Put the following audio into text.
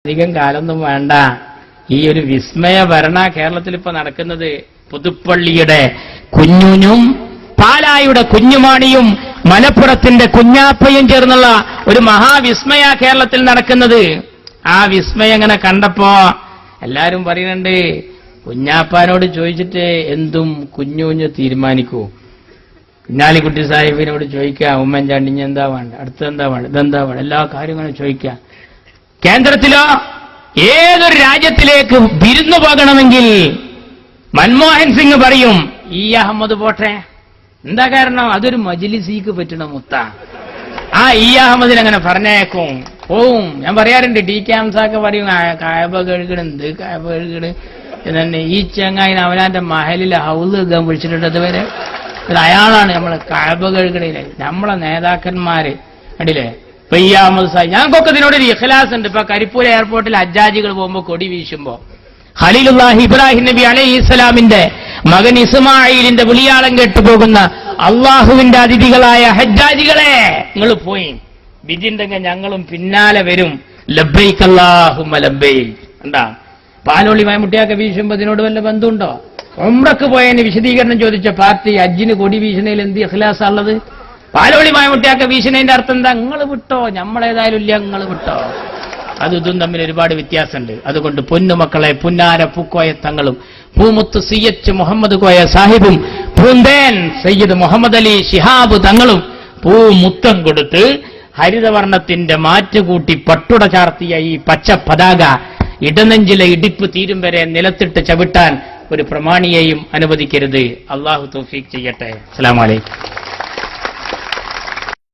അധികം കാലൊന്നും വേണ്ട. ഈ ഒരു വിസ്മയ ഭരണ കേരളത്തിൽ ഇപ്പൊ നടക്കുന്നത്. പുതുപ്പള്ളിയുടെ കുഞ്ഞുനും പാലായുടെ കുഞ്ഞുമാണിയും മലപ്പുറത്തിന്റെ കുഞ്ഞാപ്പയും ചേർന്നുള്ള ഒരു മഹാവിസ്മയ കേരളത്തിൽ നടക്കുന്നത്. ആ വിസ്മയം ഇങ്ങനെ കണ്ടപ്പോ എല്ലാരും പറയുന്നുണ്ട്, കുഞ്ഞാപ്പാനോട് ചോദിച്ചിട്ട് എന്തും കുഞ്ഞുഞ്ഞ് തീരുമാനിക്കൂ. കുഞ്ഞാലിക്കുട്ടി സാഹിബിനോട് ചോദിക്കുക, ഉമ്മൻചാണ്ടി എന്താ വേണ്ട, അടുത്തെന്താ വേണ്ട, ഇതെന്താ വേണ്ട, എല്ലാ കാര്യങ്ങളും ചോദിക്കുക. കേന്ദ്രത്തിലോ ഏതൊരു രാജ്യത്തിലേക്ക് വിരുന്നു പോകണമെങ്കിൽ മൻമോഹൻ സിംഗ് പറയും ഈ അഹമ്മദ് പോട്ടെ. എന്താ കാരണം? അതൊരു മജ്ലിസിക്ക് പറ്റണ മുത്ത. ആ ഈ അഹമ്മദിനെ അങ്ങനെ പറഞ്ഞേക്കും, പോവും. ഞാൻ പറയാറുണ്ട്, ടി കെ ഹംസൊക്കെ പറയും കായബ കഴുകണ്, എന്ത് കായബ കഴുകണ് എന്നെ. ഈ ചങ്ങായിന് അവനാന്റെ മഹലിൽ ഹൗസ് കഴുകാൻ വിളിച്ചിട്ടുണ്ട്. അതുവരെ അയാളാണ് നമ്മളെ കായബ കഴുകണില്ലേ. നമ്മളെ നേതാക്കന്മാര് കണ്ടില്ലേ. ഇപ്പൊ ഈ അഹമ്മദ് സാഹിബ്, ഞങ്ങൾക്കൊക്കെ ഇതിനോടൊരു ഇഖ്ലാസ് ഉണ്ട്. ഇപ്പൊ കരിപ്പൂർ എയർപോർട്ടിൽ ഹജ്ജാജികൾ പോകുമ്പോ കൊടി വീശുമ്പോ ഖലീലുല്ലാഹി ഇബ്രാഹിം നബി അലൈഹിസ്സലാമിന്റെ മകൻ ഇസ്മായിലിന്റെ വിളിയാളം കേട്ടു പോകുന്ന അള്ളാഹുവിന്റെ അതിഥികളായ ഹജ്ജാജികളെ, നിങ്ങൾ പോയി വിധിണ്ടെങ്കിൽ ഞങ്ങളും പിന്നാലെ വരും. ലബ്ബൈക് അല്ലാഹുമ്മ ലബ്ബൈക്. എന്താ പാലോളി മമ്മൂട്ടിയൊക്കെ വീശുമ്പോ ഇതിനോട് വല്ല ബന്ധമുണ്ടോ? ഉംറക്ക് പോയതിന് വിശദീകരണം ചോദിച്ച പാർട്ടി ഹജ്ജിന് കൊടി വീശുന്നതിൽ എന്ത് ഇഖ്ലാസാ ഉള്ളത്? പാലോളി മമ്മൂട്ടിയൊക്കെ വീശുന്നതിന്റെ അർത്ഥം എന്താ? നിങ്ങൾ വിട്ടോ, നമ്മളേതായാലും ഇല്ല, നിങ്ങൾ വിട്ടോ. ഇതും തമ്മിൽ ഒരുപാട് വ്യത്യാസമുണ്ട്. അതുകൊണ്ട് പൊന്നുമക്കളെ, പുന്നാര പൂക്കോയ തങ്ങളും പൂമുത്ത് സിയച്ച് മുഹമ്മദ് കോയ സാഹിബും പൂന്തേൻ സയ്യിദ് മുഹമ്മദ് അലി ശിഹാബ് തങ്ങളും പൂമുത്തം കൊടുത്ത് ഹരിതവർണ്ണത്തിന്റെ മാറ്റുകൂട്ടി പട്ടുട ചാർത്തിയ ഈ പച്ച പതാക ഇടനെഞ്ചിലെ ഇടിപ്പ് തീരും വരെ നിലത്തിട്ട് ചവിട്ടാൻ ഒരു പ്രമാണിയെയും അനുവദിക്കരുത്. അള്ളാഹു തൗഫീഖ് ചെയ്യട്ടെ. അസ്സലാമു അലൈക്കും.